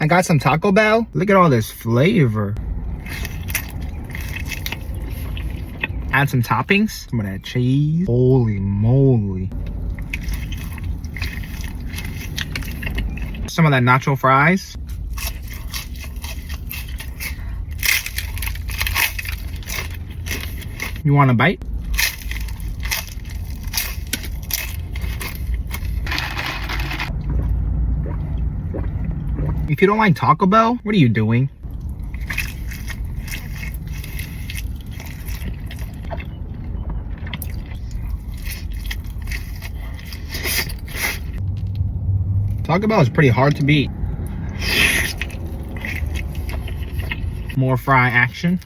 I got some Taco Bell. Look at all this flavor. Add some toppings. Some of that cheese. Holy moly. Some of that nacho fries. You want a bite? If you don't like Taco Bell, what are you doing? Taco Bell is pretty hard to beat. More fry action.